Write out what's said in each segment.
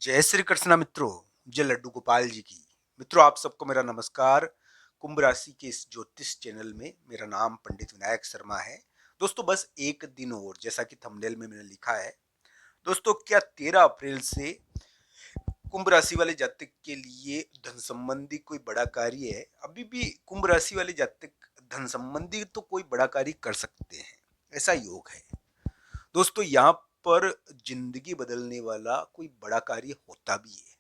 जय श्री कृष्णा मित्रों। जय लड्डू गोपाल जी की। मित्रों, आप सबको मेरा नमस्कार। कुंभ राशि के इस ज्योतिष चैनल में मेरा नाम पंडित विनायक शर्मा है। दोस्तों, बस एक दिन और, जैसा कि थंबनेल में मैंने लिखा है दोस्तों, क्या 13 अप्रैल से कुंभ राशि वाले जातक के लिए धन संबंधी कोई बड़ा कार्य है? अभी भी कुंभ राशि वाले जातक धन संबंधी तो कोई बड़ा कार्य कर सकते हैं, ऐसा योग है दोस्तों। यहाँ पर जिंदगी बदलने वाला कोई बड़ा कार्य होता भी है,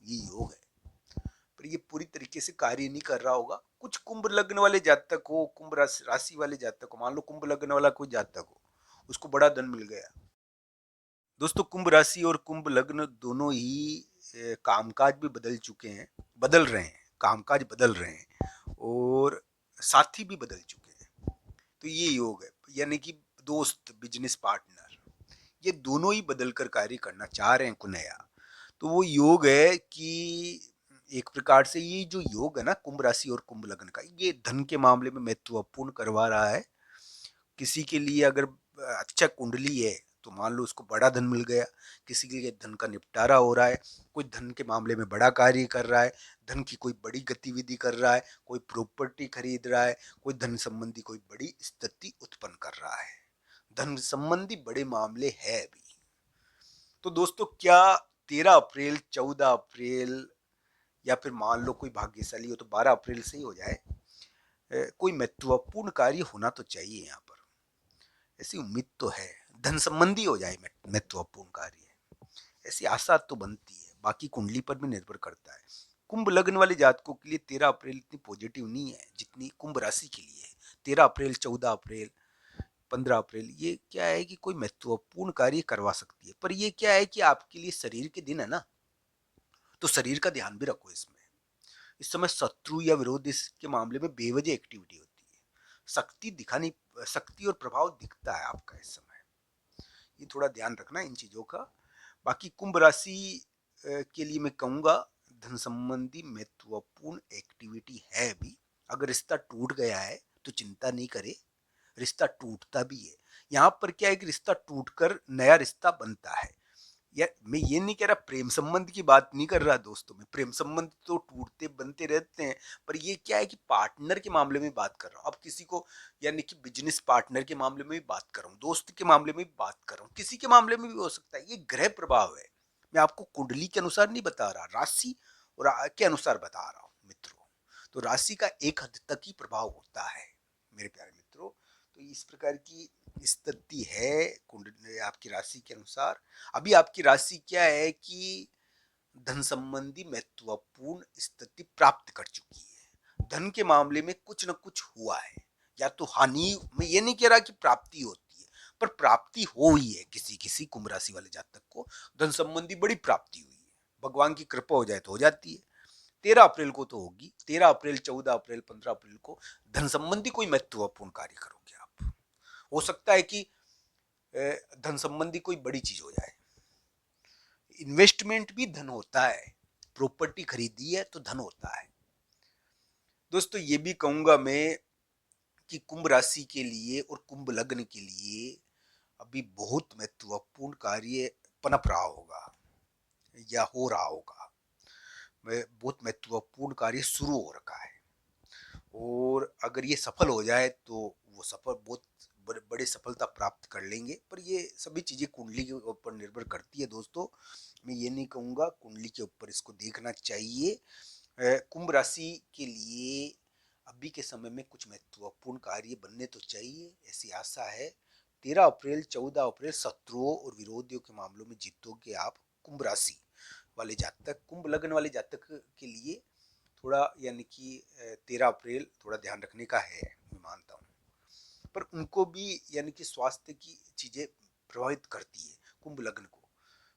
ये योग है। पर ये पूरी तरीके से कार्य नहीं कर रहा होगा। कुछ कुंभ लग्न वाले जातक हो, कुंभ राशि वाले जातक हो, मान लो कुंभ लग्न वाला कोई जातक हो, उसको बड़ा धन मिल गया। दोस्तों, कुंभ राशि और कुंभ लग्न दोनों ही कामकाज भी बदल चुके हैं, बदल रहे हैं, कामकाज बदल रहे हैं और साथी भी बदल चुके हैं। तो ये योग है, यानी कि दोस्त, बिजनेस पार्टनर, ये दोनों ही बदल कर कार्य करना चाह रहे हैं को नया। तो वो योग है कि एक प्रकार से ये जो योग है ना, कुंभ राशि और कुंभ लग्न का, ये धन के मामले में महत्वपूर्ण करवा रहा है। किसी के लिए अगर अच्छा कुंडली है तो मान लो उसको बड़ा धन मिल गया, किसी के लिए धन का निपटारा हो रहा है, कोई धन के मामले में बड़ा कार्य कर रहा है, धन की कोई बड़ी गतिविधि कर रहा है, कोई प्रॉपर्टी खरीद रहा है, कोई धन संबंधी कोई बड़ी स्थिति उत्पन्न कर रहा है, धन संबंधी बड़े मामले है अभी। तो दोस्तों, क्या 13 अप्रैल, 14 अप्रैल, या फिर मान लो कोई भाग्यशाली हो तो 12 अप्रैल से ही हो जाए, कोई महत्वपूर्ण कार्य होना तो चाहिए यहाँ पर, ऐसी उम्मीद तो है, धन संबंधी हो जाए महत्वपूर्ण कार्य, ऐसी आशा तो बनती है। बाकी कुंडली पर भी निर्भर करता है। कुंभ लग्न वाले जातकों के लिए 13 अप्रैल इतनी पॉजिटिव नहीं है जितनी कुंभ राशि के लिए है। 13 अप्रैल, 14 अप्रैल, 15 अप्रैल, ये क्या है कि कोई महत्वपूर्ण कार्य करवा सकती है। पर ये क्या है कि आपके लिए शरीर के दिन है ना, तो शरीर का ध्यान भी रखो इसमें। इस समय शत्रु या विरोधी के मामले में बेवजह एक्टिविटी होती है। शक्ति दिखानी, शक्ति और प्रभाव दिखता है आपका इस समय, ये थोड़ा ध्यान रखना इन चीजों का। बाकी कुंभ राशि के लिए मैं कहूंगा, धन संबंधी महत्वपूर्ण एक्टिविटी है अभी। अगर रिश्ता टूट गया है तो चिंता नहीं करे, रिश्ता टूटता भी है। यहाँ पर क्या है कि रिश्ता टूटकर नया रिश्ता बनता है। यार, मैं ये नहीं कह रहा, प्रेम संबंध की बात नहीं कर रहा दोस्तों, मैं प्रेम संबंध तो टूटते बनते रहते हैं। पर ये क्या है कि पार्टनर के मामले में बात कर रहा हूँ अब किसी को, यानी कि बिजनेस पार्टनर के मामले में भी बात कर रहा हूँ, दोस्त के मामले में भी बात कर रहा हूँ, किसी के मामले में भी हो सकता है। ये ग्रह प्रभाव है, मैं आपको कुंडली के अनुसार नहीं बता रहा, राशि और के अनुसार बता रहा हूँ मित्रों। तो राशि का एक हद तक ही प्रभाव होता है मेरे प्यारे मित्रों। तो इस प्रकार की स्थिति है कुंडली आपकी राशि के अनुसार। अभी आपकी राशि क्या है कि धन संबंधी महत्वपूर्ण स्थिति प्राप्त कर चुकी है। धन के मामले में कुछ न कुछ हुआ है, या तो हानि, मैं ये नहीं कह रहा कि प्राप्ति होती है, पर प्राप्ति हो ही है। किसी किसी कुंभ राशि वाले जातक को धन संबंधी बड़ी प्राप्ति हुई है, भगवान की कृपा हो जाए तो हो जाती है। 13 अप्रैल को तो होगी, 13 अप्रैल, 14 अप्रैल, 15 अप्रैल को धन संबंधी कोई महत्वपूर्ण कार्य करोगे आप। हो सकता है कि धन संबंधी कोई बड़ी चीज हो जाए। इन्वेस्टमेंट भी धन होता है, प्रॉपर्टी खरीदी है तो धन होता है। दोस्तों, ये भी कहूंगा मैं कि कुंभ राशि के लिए और कुंभ लग्न के लिए अभी बहुत महत्वपूर्ण कार्य पनप रहा होगा या हो रहा होगा। बहुत महत्वपूर्ण कार्य शुरू हो रखा है, और अगर ये सफल हो जाए तो वो सफल बहुत बड़े सफलता प्राप्त कर लेंगे। पर ये सभी चीजें कुंडली के ऊपर निर्भर करती है दोस्तों। मैं ये नहीं कहूंगा, कुंडली के ऊपर इसको देखना चाहिए। कुंभ राशि के लिए अभी के समय में कुछ महत्वपूर्ण कार्य बनने तो चाहिए, ऐसी आशा है। 13 अप्रैल, 14 अप्रैल शत्रुओं और विरोधियों के मामलों में जीतोगे आप। कुंभ राशि वाले जातक, कुंभ लग्न वाले जातक के लिए थोड़ा, यानी कि 13 अप्रैल थोड़ा ध्यान रखने का है, मैं मानता हूँ। पर उनको भी, यानी कि स्वास्थ्य की चीजें प्रभावित करती है कुंभ लग्न को।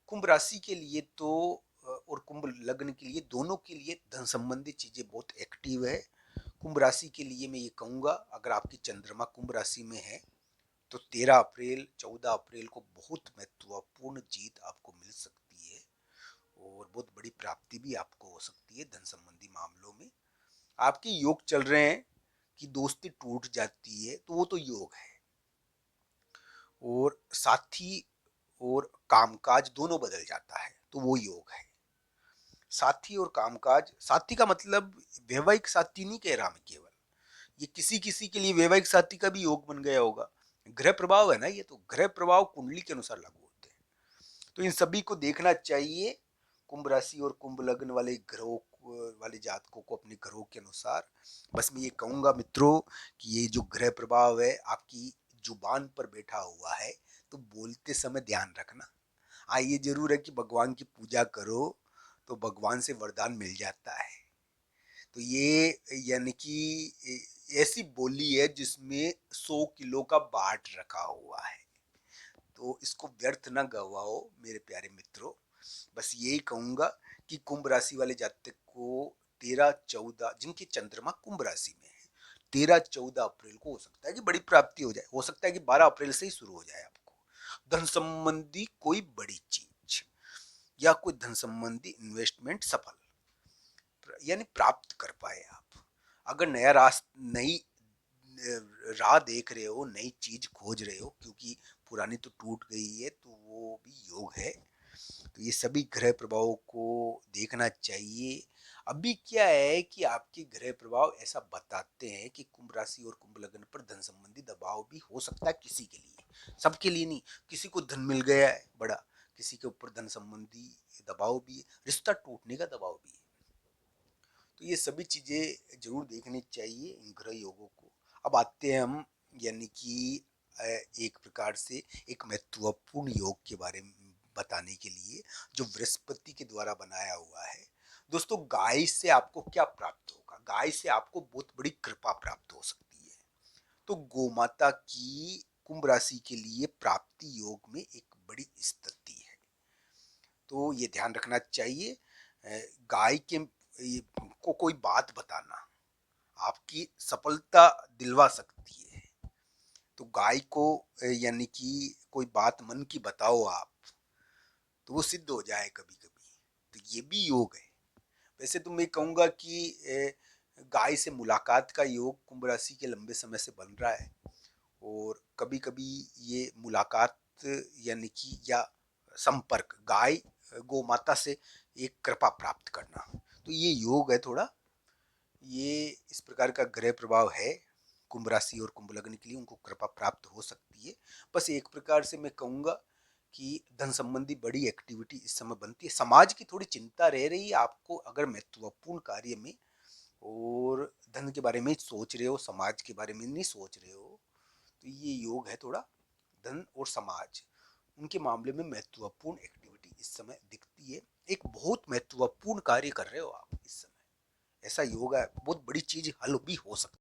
कुंभ राशि के लिए तो और कुंभ लग्न के लिए, दोनों के लिए धन संबंधी चीजें बहुत एक्टिव है। कुंभ राशि के लिए मैं ये कहूंगा, अगर आपकी चंद्रमा कुंभ राशि में है तो 13 अप्रैल, 14 अप्रैल को बहुत महत्वपूर्ण जीत आपको मिल सकती है, और बहुत बड़ी प्राप्ति भी आपको हो सकती है धन संबंधी मामलों में। आपके योग चल रहे हैं कि दोस्ती टूट जाती है, तो वो तो योग है, और साथी और कामकाज दोनों बदल जाता है, तो वो योग साथी और कामकाज, साथी का मतलब वैवाहिक साथी नहीं कह रहा मैं केवल, ये किसी किसी के लिए वैवाहिक साथी का भी योग बन गया होगा। ग्रह प्रभाव है ना, ये तो ग्रह प्रभाव कुंडली के अनुसार लागू होते हैं। तो इन सभी को देखना चाहिए, कुंभ राशि और कुंभ लग्न वाले ग्रहों वाले जातकों को अपने ग्रहों के अनुसार। बस मैं ये कहूंगा मित्रों कि ये जो ग्रह प्रभाव है आपकी जुबान पर बैठा हुआ है, तो बोलते समय ध्यान रखना। हाँ, ये जरूर है कि भगवान की पूजा करो तो भगवान से वरदान मिल जाता है। तो ये यानी कि ऐसी बोली है जिसमें 100 किलो का बाट रखा हुआ है, तो इसको व्यर्थ ना गवाओ मेरे प्यारे मित्रों। बस यही कहूंगा कि कुंभ राशि वाले जातक को 13-14 जिनकी चंद्रमा कुंभ राशि में है, 13-14 अप्रैल को हो सकता है कि बड़ी प्राप्ति हो जाए, हो सकता है कि 12 अप्रैल से ही शुरू हो जाए आपको धन संबंधी कोई बड़ी चीज या कोई धन संबंधी इन्वेस्टमेंट सफल यानी प्राप्त कर पाए आप। अगर नई राह देख रहे हो, नई चीज खोज रहे हो, क्योंकि पुरानी तो टूट गई है, तो वो भी योग है। तो ये सभी ग्रह प्रभावों को देखना चाहिए। अभी क्या है कि आपके ग्रह प्रभाव ऐसा बताते हैं कि कुंभ राशि और कुंभ लग्न पर धन संबंधी दबाव भी हो सकता है किसी के लिए, सबके लिए नहीं। किसी को धन मिल गया है बड़ा, किसी के ऊपर धन संबंधी दबाव भी है, रिश्ता टूटने का दबाव भी है। तो ये सभी चीजें जरूर देखनी चाहिए इन ग्रह योगों को। अब आते हैं हम यानी कि एक प्रकार से एक महत्वपूर्ण योग के बारे में बताने के लिए, जो बृहस्पति के द्वारा बनाया हुआ है। दोस्तों, गाय से आपको क्या प्राप्त होगा? गाय से आपको बहुत बड़ी कृपा प्राप्त हो सकती है। तो गोमाता की कुंभ राशि के लिए प्राप्ति योग में एक बड़ी स्थिति है, तो ये ध्यान रखना चाहिए। गाय के को कोई बात बताना आपकी सफलता दिलवा सकती है। तो गाय को यानी कि कोई बात मन की बताओ आप, तो वो सिद्ध हो जाए कभी कभी, तो ये भी योग है। वैसे तो मैं कहूंगा कि गाय से मुलाकात का योग कुंभ राशि के लंबे समय से बन रहा है, और कभी कभी ये मुलाकात यानी कि या संपर्क गाय गौ माता से एक कृपा प्राप्त करना, तो ये योग है थोड़ा। ये इस प्रकार का ग्रह प्रभाव है कुंभ राशि और कुंभ लग्न के लिए, उनको कृपा प्राप्त हो सकती है। बस एक प्रकार से मैं कहूंगा कि धन संबंधी बड़ी एक्टिविटी इस समय बनती है। समाज की थोड़ी चिंता रह रही है आपको, अगर महत्वपूर्ण कार्य में और धन के बारे में सोच रहे हो, समाज के बारे में नहीं सोच रहे हो, तो ये योग है थोड़ा धन और समाज उनके मामले में महत्वपूर्ण एक्टिविटी इस समय दिखती है। एक बहुत महत्वपूर्ण कार्य कर रहे हो आप इस समय, ऐसा योग है, बहुत बड़ी चीज हल भी हो सकती है।